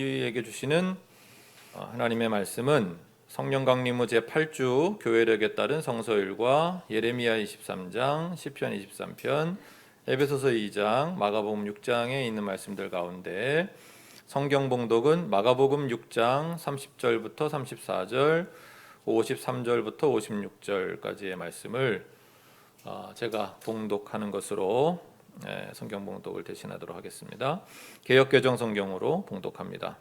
우리에게 주시는 하나님의 말씀은 성령 강림후 제8주 교회력에 따른 성서일과 예레미야 23장, 시편 23편, 에베소서 2장, 마가복음 6장에 있는 말씀들 가운데 성경 봉독은 마가복음 6장 30절부터 34절, 53절부터 56절까지의 말씀을 제가 봉독하는 것으로 성경 봉독을 대신하도록 하겠습니다. 개역개정 성경으로 봉독합니다.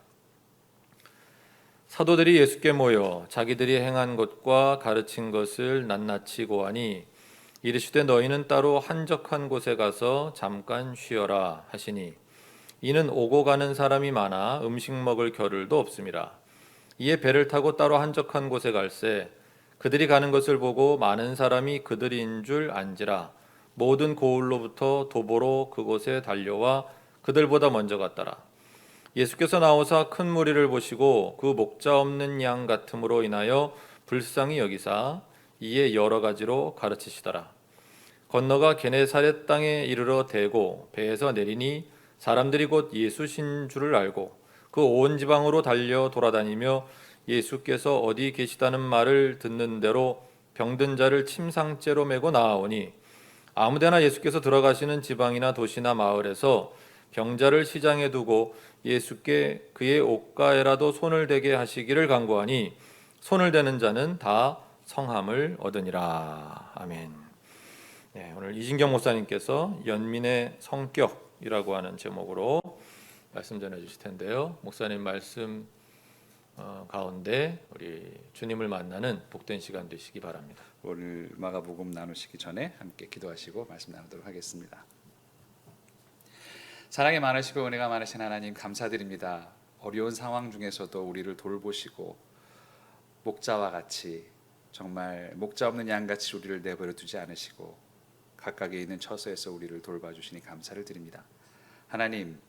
사도들이 예수께 모여 자기들이 행한 것과 가르친 것을 낱낱이 고하니 이르시되 너희는 따로 한적한 곳에 가서 잠깐 쉬어라 하시니 이는 오고 가는 사람이 많아 음식 먹을 겨를도 없음이라. 이에 배를 타고 따로 한적한 곳에 갈새 그들이 가는 것을 보고 많은 사람이 그들인 줄 안지라. 모든 고을로부터 도보로 그곳에 달려와 그들보다 먼저 갔더라. 예수께서 나오사 큰 무리를 보시고 그 목자 없는 양 같음으로 인하여 불쌍히 여기사 이에 여러 가지로 가르치시더라. 건너가 게네사렛 땅에 이르러 대고 배에서 내리니 사람들이 곧 예수신 줄을 알고 그 온 지방으로 달려 돌아다니며 예수께서 어디 계시다는 말을 듣는 대로 병든 자를 침상째로 메고 나아오니 아무데나 예수께서 들어가시는 지방이나 도시나 마을에서 병자를 시장에 두고 예수께 그의 옷가에라도 손을 대게 하시기를 간구하니 손을 대는 자는 다 성함을 얻으니라. 아멘. 오늘 이진경 목사님께서 연민의 성격이라고 하는 제목으로 말씀 전해 주실 텐데요. 목사님 말씀 가운데 우리 주님을 만나는 복된 시간 되시기 바랍니다. 오늘 마가복음 나누시기 전에 함께 기도하시고 말씀 나누도록 하겠습니다. 사랑이 많으시고 은혜가 많으신 하나님 감사드립니다. 어려운 상황 중에서도 우리를 돌보시고 목자와 같이 정말 목자 없는 양같이 우리를 내버려 두지 않으시고 각각에 있는 처소에서 우리를 돌봐주시니 감사를 드립니다. 하나님,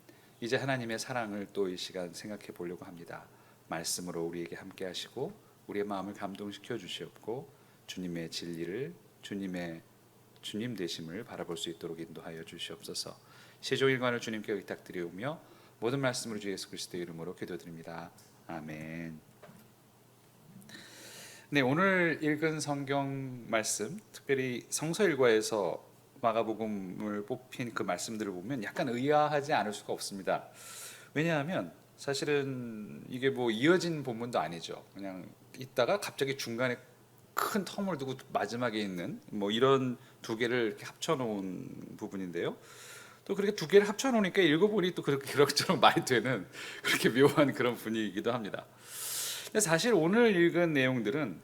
이제 하나님의 사랑을 또 이 시간 생각해 보려고 합니다. 말씀으로 우리에게 함께 하시고 우리의 마음을 감동시켜 주시옵고 주님의 진리를 주님 되심을 바라볼 수 있도록 인도하여 주시옵소서. 시조일관을 주님께 의탁드리오며 모든 말씀을 주 예수 그리스도의 이름으로 기도드립니다. 아멘. 네, 오늘 읽은 성경 말씀, 특별히 성서일과에서 마가복음을 뽑힌 그 말씀들을 보면 약간 의아하지 않을 수가 없습니다. 왜냐하면 사실은 이게 뭐 이어진 본문도 아니죠. 그냥 있다가 갑자기 중간에 큰 텀을 두고 마지막에 있는 뭐 이런 두 개를 이렇게 합쳐놓은 부분인데요. 또 그렇게 두 개를 합쳐놓으니까 읽어보니 또 그렇게 그럭저럭 말이 되는 그렇게 묘한 그런 분위기이기도 합니다. 근데 사실 오늘 읽은 내용들은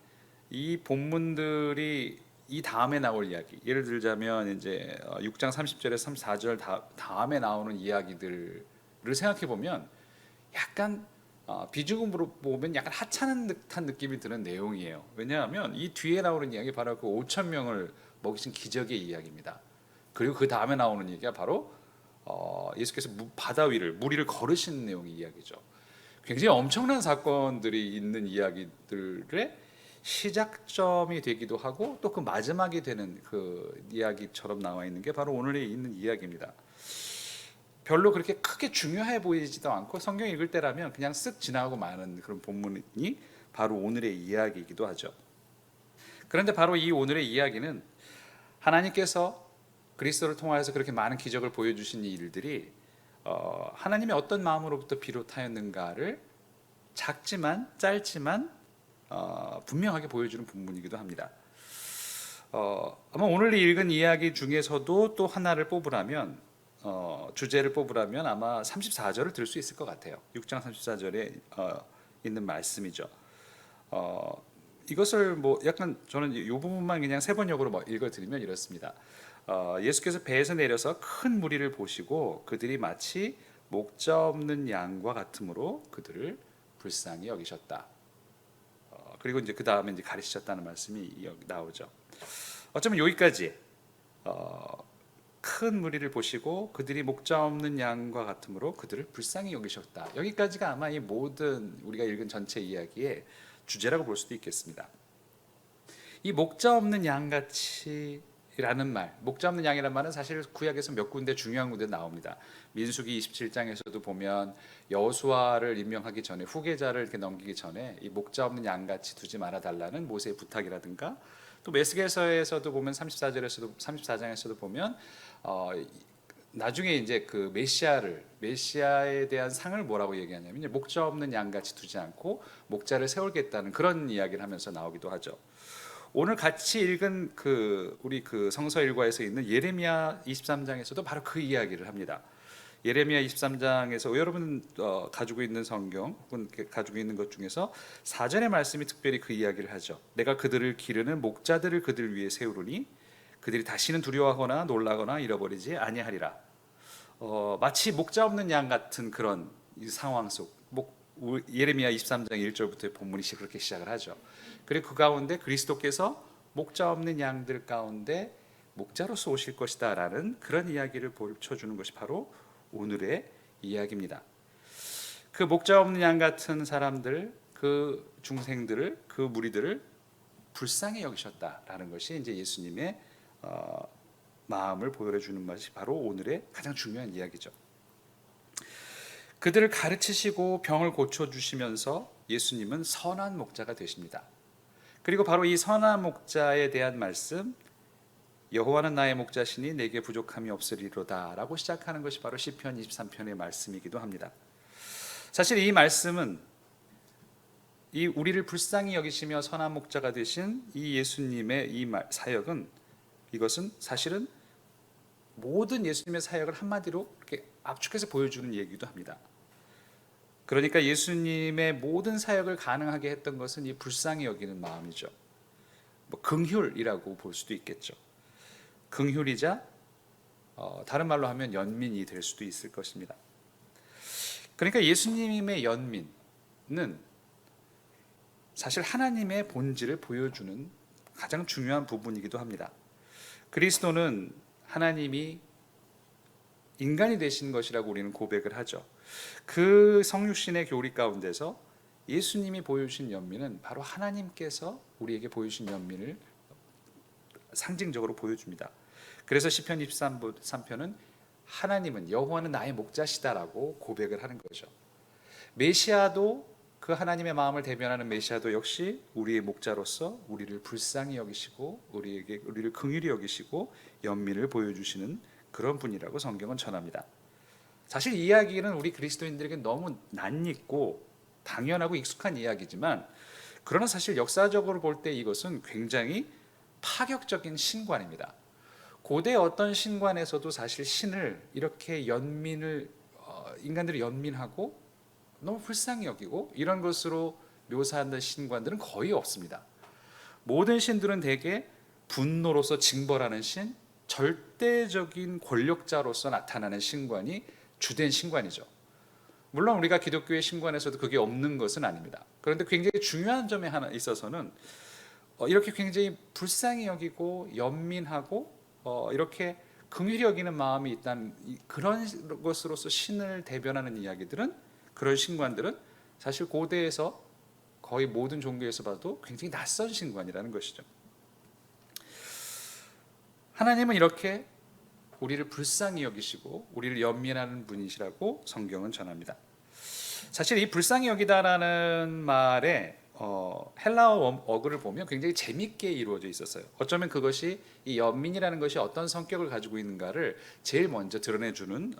이 본문들이 이 다음에 나올 이야기, 예를 들자면 이제 6장 30절에서 34절 다음에 나오는 이야기들을 생각해 보면 약간 비중으로 보면 약간 하찮은 듯한 느낌이 드는 내용이에요. 왜냐하면 이 뒤에 나오는 이야기 바로 그 5천 명을 먹이신 기적의 이야기입니다. 그리고 그 다음에 나오는 얘기가 바로 예수께서 바다 위를 무리를 걸으신 내용의 이야기죠. 굉장히 엄청난 사건들이 있는 이야기들의 시작점이 되기도 하고 또 그 마지막이 되는 그 이야기처럼 나와 있는 게 바로 오늘에 있는 이야기입니다. 별로 그렇게 크게 중요해 보이지도 않고 성경 읽을 때라면 그냥 쓱 지나가고 마는 그런 본문이 바로 오늘의 이야기이기도 하죠. 그런데 바로 이 오늘의 이야기는 하나님께서 그리스도를 통하여서 그렇게 많은 기적을 보여주신 이 일들이 하나님의 어떤 마음으로부터 비롯하였는가를 작지만 짧지만 분명하게 보여주는 본문이기도 합니다. 아마 오늘 읽은 이야기 중에서도 또 하나를 뽑으라면 주제를 뽑으라면 아마 34절을 들 수 있을 것 같아요. 6장 34절에 있는 말씀이죠. 이것을 뭐 약간 저는 이 부분만 그냥 세 번역으로 읽어드리면 이렇습니다. 예수께서 배에서 내려서 큰 무리를 보시고 그들이 마치 목자 없는 양과 같으므로 그들을 불쌍히 여기셨다. 그리고 이제 그 다음에 이제 가르치셨다는 말씀이 나오죠. 어쩌면 여기까지 큰 무리를 보시고 그들이 목자 없는 양과 같으므로 그들을 불쌍히 여기셨다. 여기까지가 아마 이 모든 우리가 읽은 전체 이야기의 주제라고 볼 수도 있겠습니다. 이 목자 없는 양같이 라는 말, 목자 없는 양이라는 말은 사실 구약에서 몇 군데 중요한 군데 나옵니다. 민수기 27장에서도 보면 여호수아를 임명하기 전에 후계자를 이렇게 넘기기 전에 이 목자 없는 양같이 두지 말아 달라는 모세의 부탁이라든가, 또 메스게서에서도 보면 34장에서도 보면 나중에 이제 그 메시아에 대한 상을 뭐라고 얘기하냐면 목자 없는 양같이 두지 않고 목자를 세우겠다는 그런 이야기를 하면서 나오기도 하죠. 오늘 같이 읽은 우리 성서 일과에서 있는 예레미야 23장에서도 바로 그 이야기를 합니다. 예레미야 23장에서 여러분 가지고 있는 성경 혹은 가지고 있는 것 중에서 사전의 말씀이 특별히 그 이야기를 하죠. 내가 그들을 기르는 목자들을 그들 위에 세우리니 그들이 다시는 두려워하거나 놀라거나 잃어버리지 아니하리라. 마치 목자 없는 양 같은 그런 이 상황 속 예레미야 23장 1절부터의 본문이 그렇게 시작을 하죠. 그리고 그 가운데 그리스도께서 목자 없는 양들 가운데 목자로서 오실 것이다 라는 그런 이야기를 보여주는 것이 바로 오늘의 이야기입니다. 그 목자 없는 양 같은 사람들, 그 중생들을, 그 무리들을 불쌍히 여기셨다라는 것이 이제 예수님의 마음을 보여주는 것이 바로 오늘의 가장 중요한 이야기죠. 그들을 가르치시고 병을 고쳐주시면서 예수님은 선한 목자가 되십니다. 그리고 바로 이 선한 목자에 대한 말씀, 여호와는 나의 목자시니 내게 부족함이 없으리로다 라고 시작하는 것이 바로 시편 23편의 말씀이기도 합니다. 사실 이 말씀은 이 우리를 불쌍히 여기시며 선한 목자가 되신 이 예수님의 이 사역은, 이것은 사실은 모든 예수님의 사역을 한마디로 이렇게 압축해서 보여주는 얘기도 합니다. 그러니까 예수님의 모든 사역을 가능하게 했던 것은 이 불쌍히 여기는 마음이죠. 긍휼이라고 볼 수도 있겠죠. 긍휼이자 다른 말로 하면 연민이 될 수도 있을 것입니다. 그러니까 예수님의 연민은 사실 하나님의 본질을 보여주는 가장 중요한 부분이기도 합니다. 그리스도는 하나님이 인간이 되신 것이라고 우리는 고백을 하죠. 그 성육신의 교리 가운데서 예수님이 보여주신 연민은 바로 하나님께서 우리에게 보여주신 연민을 상징적으로 보여줍니다. 그래서 시편 23편은 하나님은, 여호와는 나의 목자시다라고 고백을 하는 거죠. 메시아도, 그 하나님의 마음을 대변하는 메시아도 역시 우리의 목자로서 우리를 불쌍히 여기시고 우리를 긍휼히 여기시고 연민을 보여주시는 그런 분이라고 성경은 전합니다. 사실 이 이야기는 우리 그리스도인들에게 너무 낯익고 당연하고 익숙한 이야기지만, 그러나 사실 역사적으로 볼 때 이것은 굉장히 파격적인 신관입니다. 고대 어떤 신관에서도 사실 신을 이렇게 인간들이 연민하고 너무 불쌍히 여기고 이런 것으로 묘사하는 신관들은 거의 없습니다. 모든 신들은 대개 분노로서 징벌하는 신, 절대적인 권력자로서 나타나는 신관이 주된 신관이죠. 물론 우리가 기독교의 신관에서도 그게 없는 것은 아닙니다. 그런데 굉장히 중요한 점에 하나 있어서는 이렇게 굉장히 불쌍히 여기고 연민하고 이렇게 긍휼히 여기는 마음이 있다는 그런 것으로서 신을 대변하는 이야기들은, 그런 신관들은 사실 고대에서 거의 모든 종교에서 봐도 굉장히 낯선 신관이라는 것이죠. 하나님은 이렇게 우리를 불쌍히 여기시고 우리를 연민하는 분이시라고 성경은 전합니다. 사실 이 불쌍히 여기다라는 말에 헬라어 어구를 보면 굉장히 재밌게 이루어져 있었어요. 어쩌면 그것이 이 연민이라는 것이 어떤 성격을 가지고 있는가를 제일 먼저 드러내주는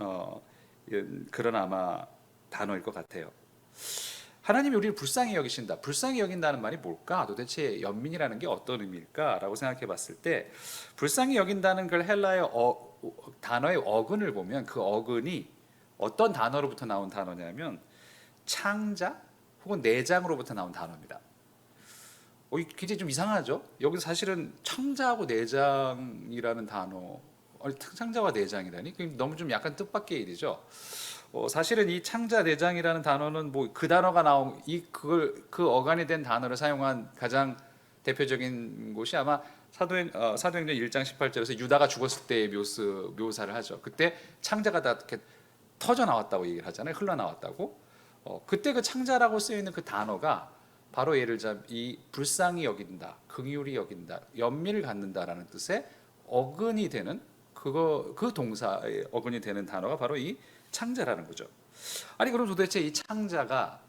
그런 아마 단어일 것 같아요. 하나님이 우리를 불쌍히 여기신다. 불쌍히 여긴다는 말이 뭘까? 도대체 연민이라는 게 어떤 의미일까? 라고 생각해 봤을 때, 불쌍히 여긴다는 걸 헬라의 단어의 어근을 보면 그 어근이 어떤 단어로부터 나온 단어냐면 창자 혹은 내장으로부터 나온 단어입니다. 굉장히 좀 이상하죠? 여기서 사실은 창자하고 내장이라는 단어, 창자와 내장이라니? 너무 좀 약간 뜻밖의 일이죠. 사실은 이 창자 내장이라는 단어는 그 단어가 나온 그 어간이 된 단어를 사용한 가장 대표적인 곳이 아마 사도행전 1장 18절에서 유다가 죽었을 때의 묘사를 하죠. 그때 창자가 다 이렇게 터져 나왔다고 얘기를 하잖아요. 흘러 나왔다고. 그때 그 창자라고 쓰여 있는 그 단어가 바로 예를 들자면 이 불쌍히 여긴다, 긍휼히 여긴다, 연민을 갖는다라는 뜻의 어근이 되는 그 동사의 어근이 되는 단어가 바로 이 창자라는 거죠. 아니 그럼 도대체 이 창자가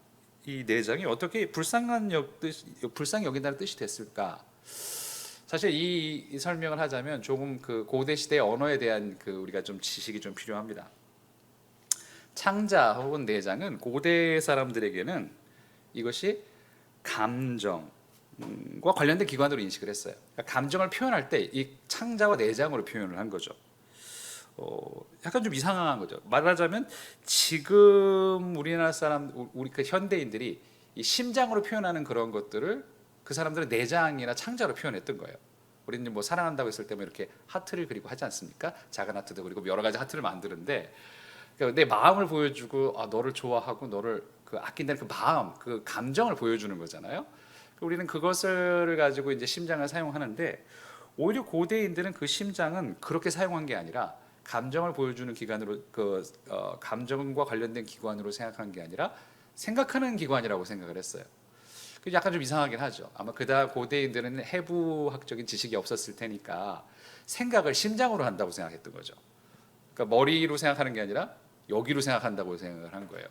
이 내장이 어떻게 불쌍히 여긴다는 뜻이 됐을까? 사실 이 설명을 하자면 조금 그 고대 시대 언어에 대한 그 우리가 좀 지식이 좀 필요합니다. 창자 혹은 내장은 고대 사람들에게는 이것이 감정과 관련된 기관으로 인식을 했어요. 그러니까 감정을 표현할 때 이 창자와 내장으로 표현을 한 거죠. 약간 좀 이상한 거죠. 말하자면 지금 우리나라 우리 그 현대인들이 이 심장으로 표현하는 그런 것들을 그 사람들은 내장이나 창자로 표현했던 거예요. 우리는 뭐 사랑한다고 했을 때 뭐 이렇게 하트를 그리고 하지 않습니까? 작은 하트도 그리고 여러 가지 하트를 만드는데 그러니까 내 마음을 보여주고 너를 좋아하고 너를 그 아낀다는 그 마음, 그 감정을 보여주는 거잖아요. 우리는 그것을 가지고 이제 심장을 사용하는데 오히려 고대인들은 그 심장은 그렇게 사용한 게 아니라 감정을 보여주는 기관으로 감정과 관련된 기관으로 생각한 게 아니라 생각하는 기관이라고 생각을 했어요. 약간 좀 이상하긴 하죠. 아마 그다 고대인들은 해부학적인 지식이 없었을 테니까 생각을 심장으로 한다고 생각했던 거죠. 그러니까 머리로 생각하는 게 아니라 여기로 생각한다고 생각을 한 거예요.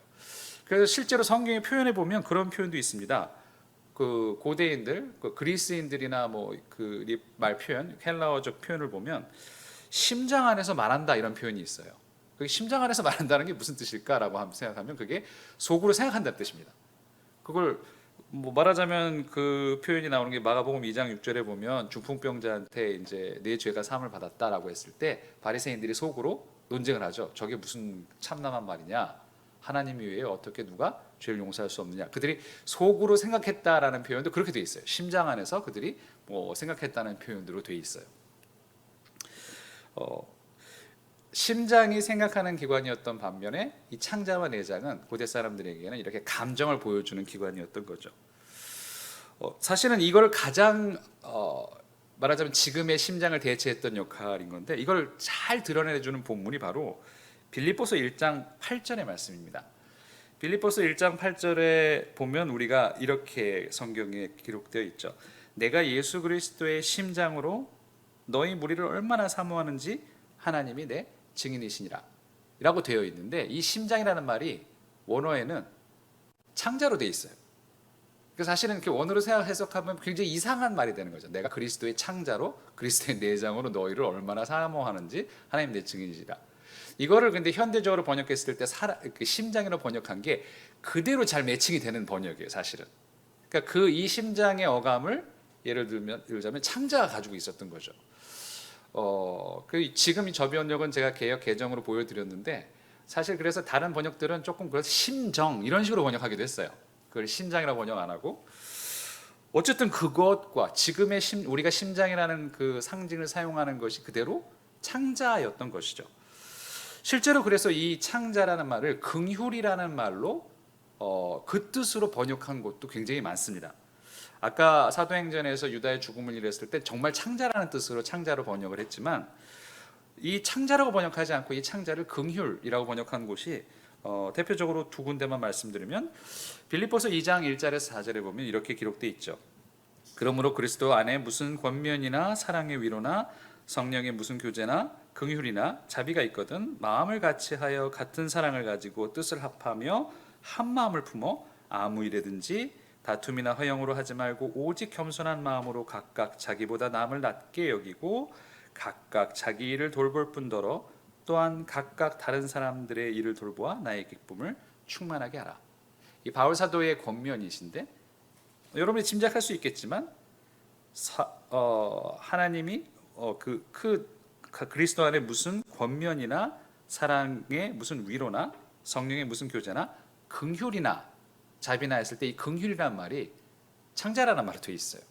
그래서 실제로 성경에 표현해 보면 그런 표현도 있습니다. 그 고대인들, 그 그리스인들이나 뭐 그 말 표현, 헬라어적 표현을 보면 심장 안에서 말한다 이런 표현이 있어요. 그 심장 안에서 말한다는 게 무슨 뜻일까라고 한번 생각하면 그게 속으로 생각한다는 뜻입니다. 그걸 뭐 말하자면 그 표현이 나오는 게 마가복음 2장 6절에 보면 중풍병자한테 이제 내 죄가 사함을 받았다라고 했을 때 바리새인들이 속으로 논쟁을 하죠. 저게 무슨 참남한 말이냐? 하나님 외에 어떻게 누가 죄를 용서할 수 없느냐? 그들이 속으로 생각했다라는 표현도 그렇게 돼 있어요. 심장 안에서 그들이 뭐 생각했다는 표현으로 돼 있어요. 심장이 생각하는 기관이었던 반면에 이 창자와 내장은 고대 사람들에게는 이렇게 감정을 보여주는 기관이었던 거죠. 사실은 이걸 가장 말하자면 지금의 심장을 대체했던 역할인 건데 이걸 잘 드러내주는 본문이 바로 빌립보서 1장 8절의 말씀입니다. 빌립보서 1장 8절에 보면 우리가 이렇게 성경에 기록되어 있죠. 내가 예수 그리스도의 심장으로 너희 무리를 얼마나 사모하는지 하나님이 내 증인이시니라 라고 되어 있는데 이 심장이라는 말이 원어에는 창자로 되어 있어요. 사실은 이렇게 원어로 해석하면 굉장히 이상한 말이 되는 거죠. 내가 그리스도의 창자로 그리스도의 내장으로 너희를 얼마나 사모하는지 하나님 내 증인이시라. 이거를 근데 현대적으로 번역했을 때 심장으로 번역한 게 그대로 잘 매칭이 되는 번역이에요, 사실은. 그러니까 이 심장의 어감을 예를 들자면 창자가 가지고 있었던 거죠. 지금 이 저변역은 제가 개역 개정으로 보여드렸는데 사실 그래서 다른 번역들은 조금 그래서 심정 이런 식으로 번역하기도 했어요. 그걸 심장이라고 번역 안 하고 어쨌든 그것과 지금의 우리가 심장이라는 그 상징을 사용하는 것이 그대로 창자였던 것이죠. 실제로 그래서 이 창자라는 말을 긍휼이라는 말로 그 뜻으로 번역한 곳도 굉장히 많습니다. 아까 사도행전에서 유다의 죽음을 이랬을 때 정말 창자라는 뜻으로 창자로 번역을 했지만 이 창자라고 번역하지 않고 이 창자를 긍휼이라고 번역한 곳이 대표적으로 두 군데만 말씀드리면 빌립보서 2장 1절에서 4절에 보면 이렇게 기록되어 있죠. 그러므로 그리스도 안에 무슨 권면이나 사랑의 위로나 성령의 무슨 교제나 긍휼이나 자비가 있거든 마음을 같이하여 같은 사랑을 가지고 뜻을 합하며 한 마음을 품어 아무 일에든지 다툼이나 허영으로 하지 말고 오직 겸손한 마음으로 각각 자기보다 남을 낮게 여기고 각각 자기 일을 돌볼 뿐더러 또한 각각 다른 사람들의 일을 돌보아 나의 기쁨을 충만하게 하라. 이 바울 사도의 권면이신데 여러분이 짐작할 수 있겠지만 하나님이 그리스도 안에 무슨 권면이나 사랑의 무슨 위로나 성령의 무슨 교제나 긍휼이나 자비나 했을 때 이 긍휼이라는 말이 창자라는 말로 되어 있어요.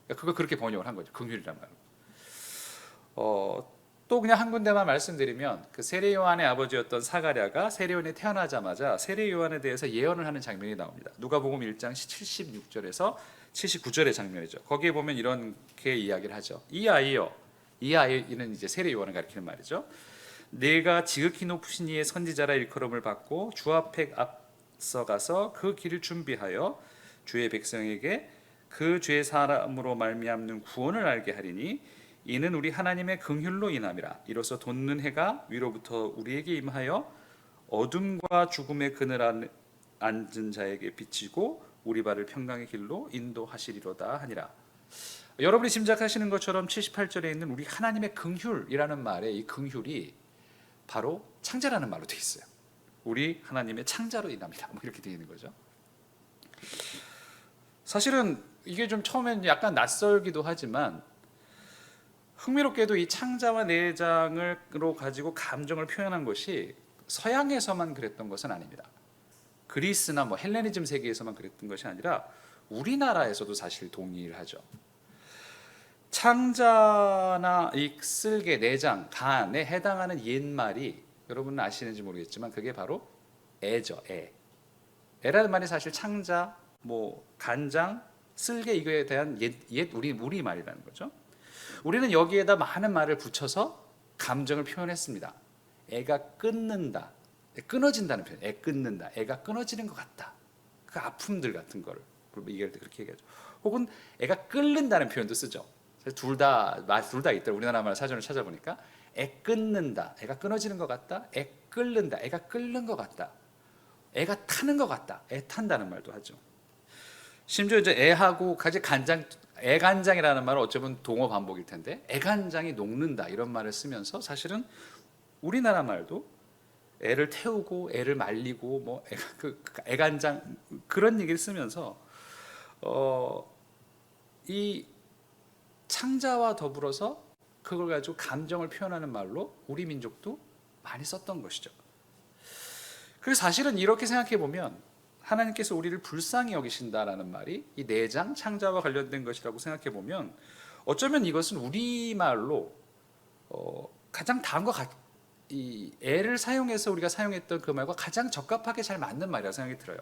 그걸 그렇게 번역을 한 거죠. 긍휼이라는 말로. 또 그냥 한 군데만 말씀드리면 그 세례 요한의 아버지였던 사가랴가 세례 요한이 태어나자마자 세례 요한에 대해서 예언을 하는 장면이 나옵니다. 누가복음 1장 76절에서 79절의 장면이죠. 거기에 보면 이렇게 이야기를 하죠. 이 아이는 이제 세례 요한을 가리키는 말이죠. 내가 지극히 높으신 이의 선지자라 일컬음을 받고 주 앞에 앞서가서 그 길을 준비하여 주의 백성에게 그 죄 사함으로 말미암는 구원을 알게 하리니 이는 우리 하나님의 긍휼로 인함이라. 이로써 돋는 해가 위로부터 우리에게 임하여 어둠과 죽음의 그늘 안에 앉은 자에게 비치고 우리 발을 평강의 길로 인도하시리로다 하니라. 여러분이 짐작하시는 것처럼 78절에 있는 우리 하나님의 긍휼이라는 말에 이 긍휼이 바로 창자라는 말로 되어 있어요. 우리 하나님의 창자로 인합니다. 뭐 이렇게 되어 있는 거죠. 사실은 이게 좀 처음엔 약간 낯설기도 하지만 흥미롭게도 이 창자와 내장으로 가지고 감정을 표현한 것이 서양에서만 그랬던 것은 아닙니다. 그리스나 뭐 헬레니즘 세계에서만 그랬던 것이 아니라 우리나라에서도 사실 동일하죠. 창자나 이 쓸개, 내장, 간에 해당하는 옛말이 여러분은 아시는지 모르겠지만 그게 바로 애죠. 애라는 말이 사실 창자, 뭐 간장, 쓸개 이거에 대한 옛 우리 말이라는 거죠. 우리는 여기에다 많은 말을 붙여서 감정을 표현했습니다. 애가 끊는다, 끊어진다는 표현. 애 끊는다, 애가 끊어지는 것 같다. 그 아픔들 같은 거를 얘기할 때 그렇게 얘기하죠. 혹은 애가 끓는다는 표현도 쓰죠. 둘 다 있더라고요. 우리나라 말 사전을 찾아보니까 애 끊는다, 애가 끊어지는 것 같다. 애 끓는다, 애가 끓는 것 같다. 애가 타는 것 같다, 애 탄다는 말도 하죠. 심지어 이제 애하고 같이 애간장이라는 말은 어쩌면 동어 반복일 텐데 애간장이 녹는다 이런 말을 쓰면서 사실은 우리나라 말도 애를 태우고 애를 말리고 뭐 애간장 그런 얘기를 쓰면서 이 창자와 더불어서 그걸 가지고 감정을 표현하는 말로 우리 민족도 많이 썼던 것이죠. 그래서 사실은 이렇게 생각해 보면 하나님께서 우리를 불쌍히 여기신다라는 말이 이 내장 창자와 관련된 것이라고 생각해 보면 어쩌면 이것은 우리말로 가장 이 애를 사용해서 우리가 사용했던 그 말과 가장 적합하게 잘 맞는 말이라고 생각이 들어요.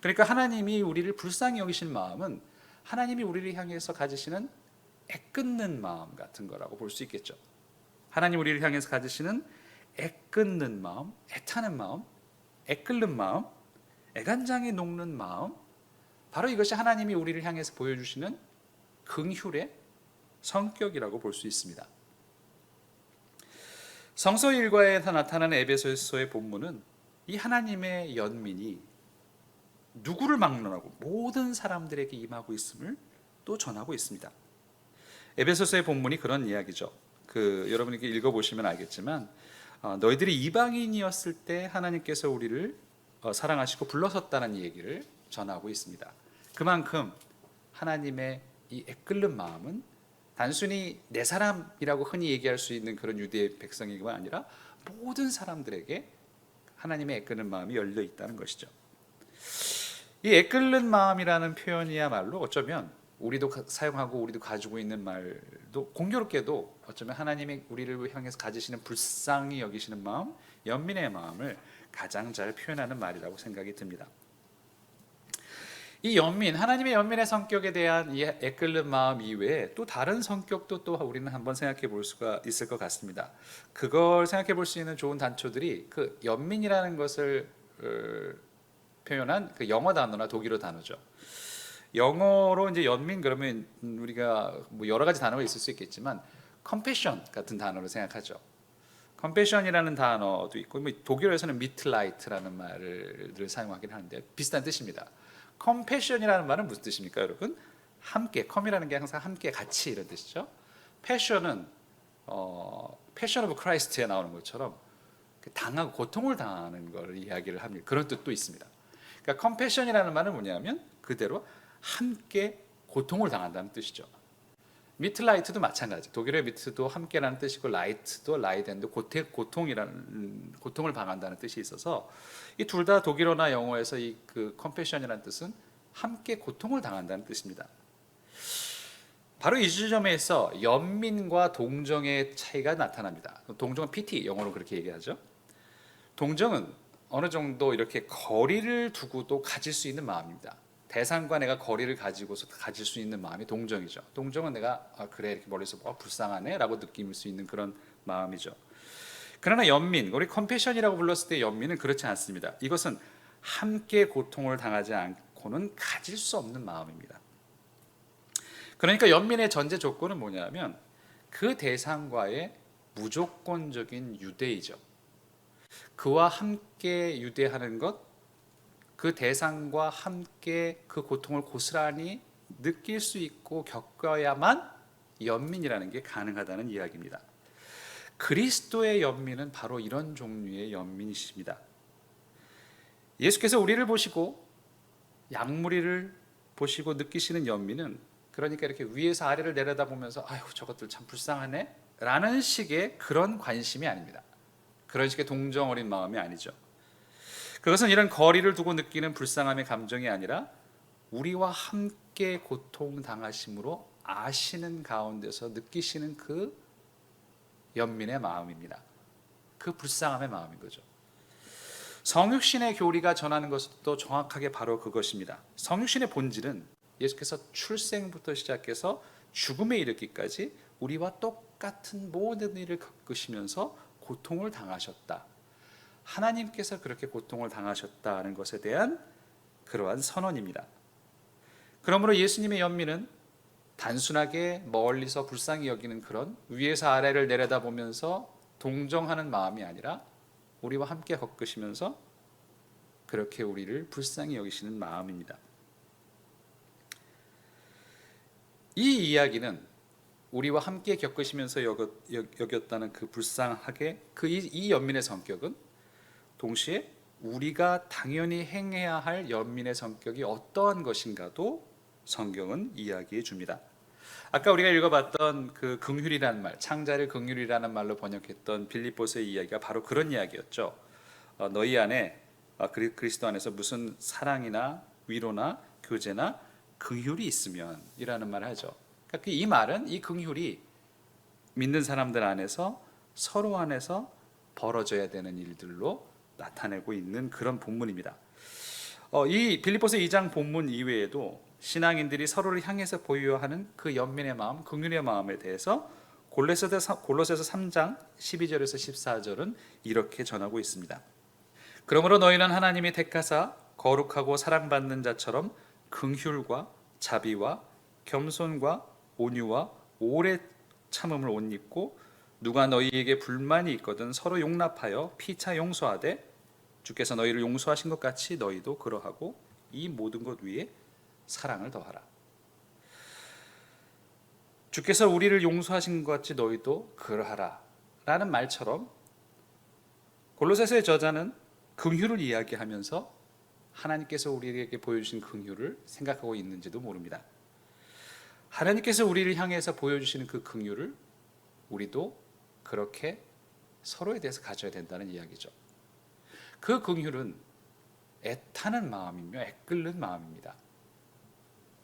그러니까 하나님이 우리를 불쌍히 여기신 마음은 하나님이 우리를 향해서 가지시는 애끓는 마음 같은 거라고 볼 수 있겠죠. 하나님 우리를 향해서 가지시는 애끓는 마음, 애타는 마음, 애끓는 마음, 애간장이 녹는 마음, 바로 이것이 하나님이 우리를 향해서 보여주시는 긍휼의 성격이라고 볼 수 있습니다. 성서 일과에서 나타나는 에베소서의 본문은 이 하나님의 연민이 누구를 막론하고 모든 사람들에게 임하고 있음을 또 전하고 있습니다. 에베소서의 본문이 그런 이야기죠. 여러분이 읽어보시면 알겠지만 너희들이 이방인이었을 때 하나님께서 우리를 사랑하시고 불러섰다는 얘기를 전하고 있습니다. 그만큼 하나님의 이 애끓는 마음은 단순히 내 사람이라고 흔히 얘기할 수 있는 그런 유대 백성이가 아니라 모든 사람들에게 하나님의 애끓는 마음이 열려 있다는 것이죠. 이 애끓는 마음이라는 표현이야말로 어쩌면 우리도 사용하고 우리도 가지고 있는 말도 공교롭게도 어쩌면 하나님이 우리를 향해서 가지시는 불쌍히 여기시는 마음, 연민의 마음을 가장 잘 표현하는 말이라고 생각이 듭니다. 이 하나님의 연민의 성격에 대한 이 애끓는 마음 이외에 또 다른 성격도 또 우리는 한번 생각해 볼 수가 있을 것 같습니다. 그걸 생각해 볼 수 있는 좋은 단초들이 그 연민이라는 것을 표현한 그 영어 단어나 독일어 단어죠. 영어로 이제 연민 그러면 우리가 뭐 여러 가지 단어가 있을 수 있겠지만 컴패션 같은 단어로 생각하죠. 컴패션이라는 단어도 있고 뭐 독일어에서는 미트라이트라는 말을 사용하긴 하는데 비슷한 뜻입니다. 컴패션이라는 말은 무슨 뜻입니까, 여러분? 함께, 컴이라는 게 항상 함께, 같이 이런 뜻이죠. 패션은 패션 오브 크라이스트에 나오는 것처럼 당하고 고통을 당하는 걸 이야기를 합니다. 그런 뜻도 있습니다. 그러니까 컴패션이라는 말은 뭐냐면 그대로 함께 고통을 당한다는 뜻이죠. 미트라이트도 마찬가지. 독일어의 미트도 함께라는 뜻이고 라이트도 라이덴도 고통을 방한다는 뜻이 있어서 이 둘 다 독일어나 영어에서 이 그 컴패션이라는 뜻은 함께 고통을 당한다는 뜻입니다. 바로 이 지점에서 연민과 동정의 차이가 나타납니다. 동정은 pity, 영어로 그렇게 얘기하죠. 동정은 어느 정도 이렇게 거리를 두고도 가질 수 있는 마음입니다. 대상과 내가 거리를 가지고서 가질 수 있는 마음이 동정이죠. 동정은 내가 그래 이렇게 멀리서 불쌍하네 라고 느낄 수 있는 그런 마음이죠. 그러나 연민, 우리 컴패션이라고 불렀을 때 연민은 그렇지 않습니다. 이것은 함께 고통을 당하지 않고는 가질 수 없는 마음입니다. 그러니까 연민의 전제 조건은 뭐냐면 그 대상과의 무조건적인 유대이죠. 그와 함께 유대하는 것, 그 대상과 함께 그 고통을 고스란히 느낄 수 있고 겪어야만 연민이라는 게 가능하다는 이야기입니다. 그리스도의 연민은 바로 이런 종류의 연민이십니다. 예수께서 우리를 보시고 양무리를 보시고 느끼시는 연민은 그러니까 이렇게 위에서 아래를 내려다보면서 아유 저것들 참 불쌍하네 라는 식의 그런 관심이 아닙니다. 그런 식의 동정 어린 마음이 아니죠. 그것은 이런 거리를 두고 느끼는 불쌍함의 감정이 아니라 우리와 함께 고통당하심으로 아시는 가운데서 느끼시는 그 연민의 마음입니다. 그 불쌍함의 마음인 거죠. 성육신의 교리가 전하는 것도 정확하게 바로 그것입니다. 성육신의 본질은 예수께서 출생부터 시작해서 죽음에 이르기까지 우리와 똑같은 모든 일을 겪으시면서 고통을 당하셨다. 하나님께서 그렇게 고통을 당하셨다는 것에 대한 그러한 선언입니다. 그러므로 예수님의 연민은 단순하게 멀리서 불쌍히 여기는 그런 위에서 아래를 내려다보면서 동정하는 마음이 아니라 우리와 함께 겪으시면서 그렇게 우리를 불쌍히 여기시는 마음입니다. 이 이야기는 우리와 함께 겪으시면서 여겼다는 그 불쌍하게 이 연민의 성격은 동시에 우리가 당연히 행해야 할 연민의 성격이 어떠한 것인가도 성경은 이야기해 줍니다. 아까 우리가 읽어봤던 그 긍휼이라는 말, 창자를 긍휼이라는 말로 번역했던 빌립보서의 이야기가 바로 그런 이야기였죠. 너희 안에 그리스도 안에서 무슨 사랑이나 위로나 교제나 긍휼이 있으면 이라는 말을 하죠. 그러니까 이 말은 이 긍휼이 믿는 사람들 안에서 서로 안에서 벌어져야 되는 일들로 나타내고 있는 그런 본문입니다. 이 빌립보서 2장 본문 이외에도 신앙인들이 서로를 향해서 보여야 하는 그 연민의 마음, 긍휼의 마음에 대해서 골로새서 3장 12절에서 14절은 이렇게 전하고 있습니다. 그러므로 너희는 하나님이 택하사 거룩하고 사랑받는 자처럼 긍휼과 자비와 겸손과 온유와 오래 참음을 옷 입고 누가 너희에게 불만이 있거든 서로 용납하여 피차 용서하되 주께서 너희를 용서하신 것 같이 너희도 그러하고 이 모든 것 위에 사랑을 더하라. 주께서 우리를 용서하신 것 같이 너희도 그러하라 라는 말처럼 골로새서의 저자는 긍휼을 이야기하면서 하나님께서 우리에게 보여주신 긍휼을 생각하고 있는지도 모릅니다. 하나님께서 우리를 향해서 보여주시는 그 긍휼을 우리도 그렇게 서로에 대해서 가져야 된다는 이야기죠. 그 긍휼은 애타는 마음이며 애끓는 마음입니다.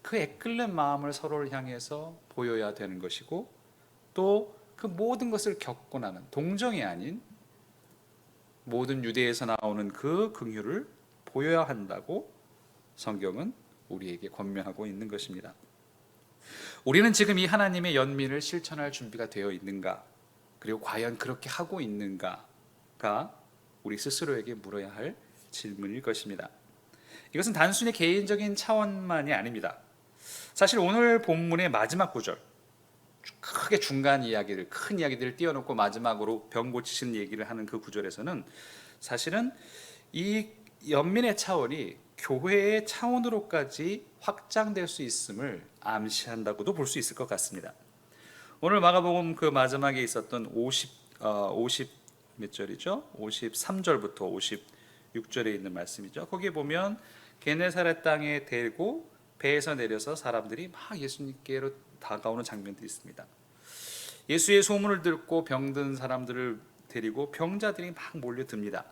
그 애끓는 마음을 서로를 향해서 보여야 되는 것이고 또 그 모든 것을 겪고 나는 동정이 아닌 모든 유대에서 나오는 그 긍휼을 보여야 한다고 성경은 우리에게 권면하고 있는 것입니다. 우리는 지금 이 하나님의 연민을 실천할 준비가 되어 있는가? 그리고 과연 그렇게 하고 있는가가 우리 스스로에게 물어야 할 질문일 것입니다. 이것은 단순히 개인적인 차원만이 아닙니다. 사실 오늘 본문의 마지막 구절, 크게 중간 이야기를, 큰 이야기들을 띄워놓고 마지막으로 병 고치시는 얘기를 하는 그 구절에서는 사실은 이 연민의 차원이 교회의 차원으로까지 확장될 수 있음을 암시한다고도 볼 수 있을 것 같습니다. 오늘 마가복음 그 마지막에 있었던 50 몇 절이죠? 53절부터 56절에 있는 말씀이죠. 거기에 보면 게네사렛 땅에 데리고 배에서 내려서 사람들이 막 예수님께로 다가오는 장면들이 있습니다. 예수의 소문을 듣고 병든 사람들을 데리고 병자들이 막 몰려듭니다.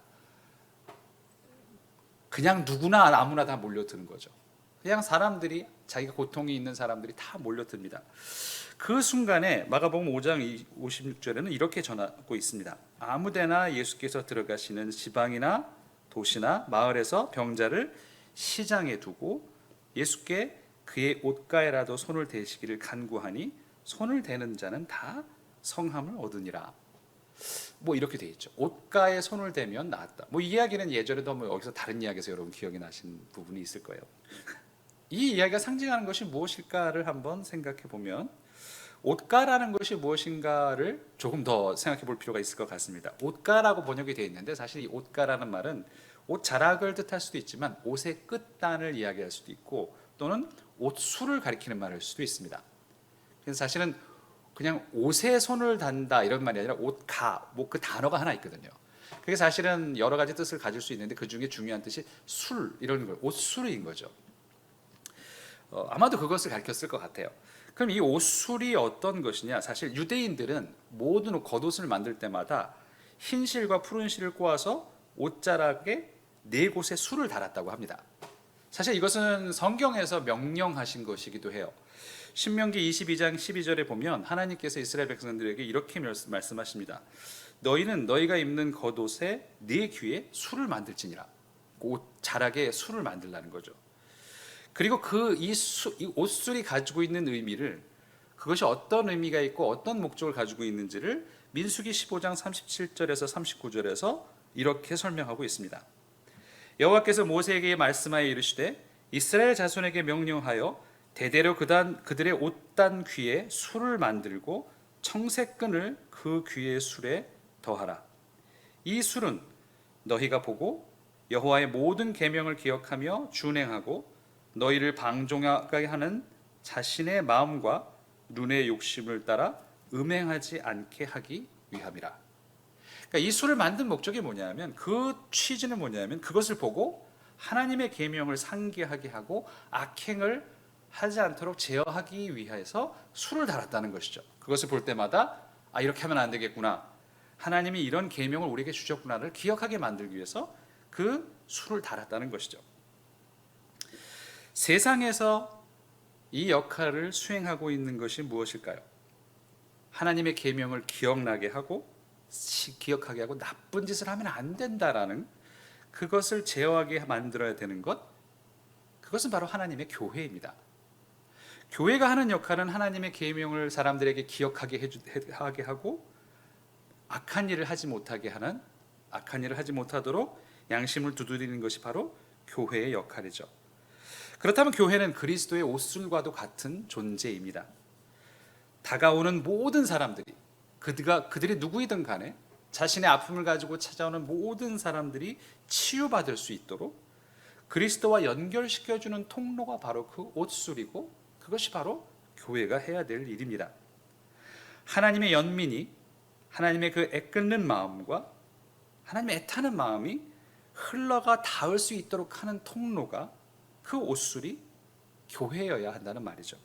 그냥 누구나 아무나 다 몰려드는 거죠. 그냥 사람들이 자기가 고통이 있는 사람들이 다 몰려듭니다. 그 순간에 마가복음 5장 56절에는 이렇게 전하고 있습니다. 아무데나 예수께서 들어가시는 지방이나 도시나 마을에서 병자를 시장에 두고 예수께 그의 옷가에라도 손을 대시기를 간구하니 손을 대는 자는 다 성함을 얻으니라. 뭐 이렇게 돼 있죠. 옷가에 손을 대면 나았다. 뭐 이 이야기는 예전에도 뭐 여기서 다른 이야기에서 여러분 기억이 나신 부분이 있을 거예요. 이 이야기가 상징하는 것이 무엇일까를 한번 생각해 보면 옷가라는 것이 무엇인가를 조금 더 생각해 볼 필요가 있을 것 같습니다. 옷가라고 번역이 되어 있는데 사실 이 옷가라는 말은 옷 자락을 뜻할 수도 있지만 옷의 끝단을 이야기할 수도 있고 또는 옷수를 가리키는 말일 수도 있습니다. 그래서 사실은 그냥 옷에 손을 단다 이런 말이 아니라 옷가, 뭐 그 단어가 하나 있거든요. 그게 사실은 여러 가지 뜻을 가질 수 있는데 그 중에 중요한 뜻이 술 이런 걸 옷수리인 거죠. 아마도 그것을 가르쳤을 것 같아요. 그럼 이 옷술이 어떤 것이냐? 사실 유대인들은 모든 겉옷을 만들 때마다 흰 실과 푸른 실을 꼬아서 옷자락에 네 곳에 술을 달았다고 합니다. 사실 이것은 성경에서 명령하신 것이기도 해요. 신명기 22장 12절에 보면 하나님께서 이스라엘 백성들에게 이렇게 말씀하십니다. 너희는 너희가 입는 겉옷에 네 귀에 술을 만들지니라. 옷 자락에 술을 만들라는 거죠. 그리고 이 옷술이 가지고 있는 의미를, 그것이 어떤 의미가 있고 어떤 목적을 가지고 있는지를 민수기 15장 37절에서 39절에서 이렇게 설명하고 있습니다. 여호와께서 모세에게 말씀하여 이르시되 이스라엘 자손에게 명령하여 대대로 그들의 옷단 귀에 술을 만들고 청색끈을 그 귀의 술에 더하라. 이 술은 너희가 보고 여호와의 모든 계명을 기억하며 준행하고 너희를 방종하게 하는 자신의 마음과 눈의 욕심을 따라 음행하지 않게 하기 위함이라. 그러니까 이 술을 만든 목적이 뭐냐면, 그 취지는 뭐냐면 그것을 보고 하나님의 계명을 상기하게 하고 악행을 하지 않도록 제어하기 위해서 술을 달았다는 것이죠. 그것을 볼 때마다 이렇게 하면 안 되겠구나, 하나님이 이런 계명을 우리에게 주셨구나를 기억하게 만들기 위해서 그 술을 달았다는 것이죠. 세상에서 이 역할을 수행하고 있는 것이 무엇일까요? 하나님의 계명을 기억하게 하고 나쁜 짓을 하면 안 된다라는 그것을 제어하게 만들어야 되는 것, 그것은 바로 하나님의 교회입니다. 교회가 하는 역할은 하나님의 계명을 사람들에게 기억하게 하게 하고 악한 일을 하지 못하도록 양심을 두드리는 것이 바로 교회의 역할이죠. 그렇다면 교회는 그리스도의 옷술과도 같은 존재입니다. 다가오는 모든 사람들이, 그들이 누구이든 간에 자신의 아픔을 가지고 찾아오는 모든 사람들이 치유받을 수 있도록 그리스도와 연결시켜주는 통로가 바로 그 옷술이고, 그것이 바로 교회가 해야 될 일입니다. 하나님의 연민이, 하나님의 그 애끓는 마음과 하나님의 애타는 마음이 흘러가 닿을 수 있도록 하는 통로가, 그 옷술이 교회여야 한다는 말이죠.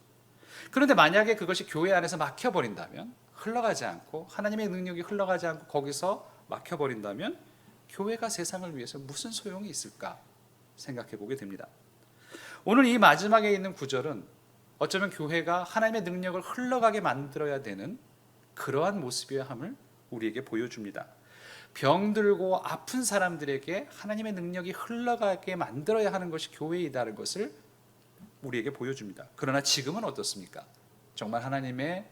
그런데 만약에 그것이 교회 안에서 막혀버린다면, 흘러가지 않고 하나님의 능력이 흘러가지 않고 거기서 막혀버린다면 교회가 세상을 위해서 무슨 소용이 있을까 생각해 보게 됩니다. 오늘 이 마지막에 있는 구절은 어쩌면 교회가 하나님의 능력을 흘러가게 만들어야 되는 그러한 모습이어야 함을 우리에게 보여줍니다. 병들고 아픈 사람들에게 하나님의 능력이 흘러가게 만들어야 하는 것이 교회이다는 것을 우리에게 보여줍니다. 그러나 지금은 어떻습니까? 정말 하나님의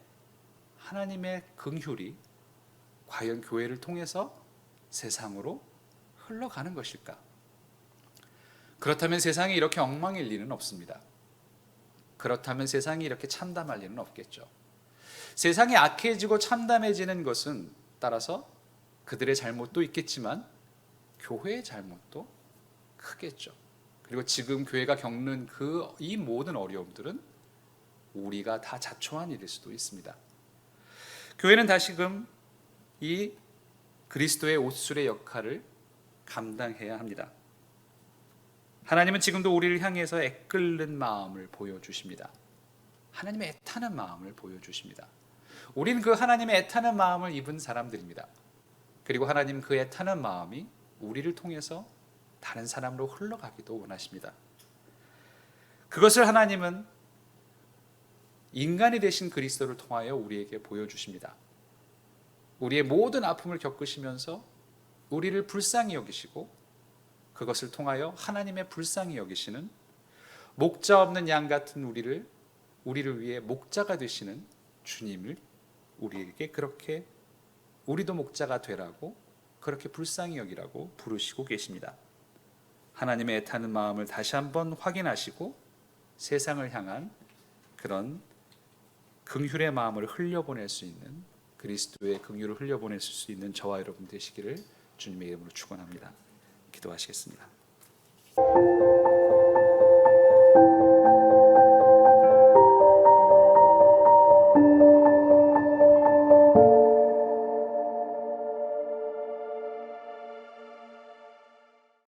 긍휼이 과연 교회를 통해서 세상으로 흘러가는 것일까? 그렇다면 세상이 이렇게 엉망일 리는 없습니다. 그렇다면 세상이 이렇게 참담할 리는 없겠죠. 세상이 악해지고 참담해지는 것은 따라서 그들의 잘못도 있겠지만 교회의 잘못도 크겠죠. 그리고 지금 교회가 겪는 이 모든 어려움들은 우리가 다 자초한 일일 수도 있습니다. 교회는 다시금 이 그리스도의 옷술의 역할을 감당해야 합니다. 하나님은 지금도 우리를 향해서 애끓는 마음을 보여주십니다. 하나님의 애타는 마음을 보여주십니다. 우리는 그 하나님의 애타는 마음을 입은 사람들입니다. 그리고 하나님 그 애타는 마음이 우리를 통해서 다른 사람으로 흘러가기도 원하십니다. 그것을 하나님은 인간이 되신 그리스도를 통하여 우리에게 보여주십니다. 우리의 모든 아픔을 겪으시면서 우리를 불쌍히 여기시고, 그것을 통하여 하나님의 불쌍히 여기시는 목자 없는 양 같은 우리를 위해 목자가 되시는 주님을 우리에게 그렇게, 우리도 목자가 되라고 그렇게 불쌍히 여기라고 부르시고 계십니다. 하나님의 애타는 마음을 다시 한번 확인하시고 세상을 향한 그런 긍휼의 마음을 흘려보낼 수 있는, 그리스도의 긍휼을 흘려보낼 수 있는 저와 여러분 되시기를 주님의 이름으로 축원합니다. 기도하시겠습니다.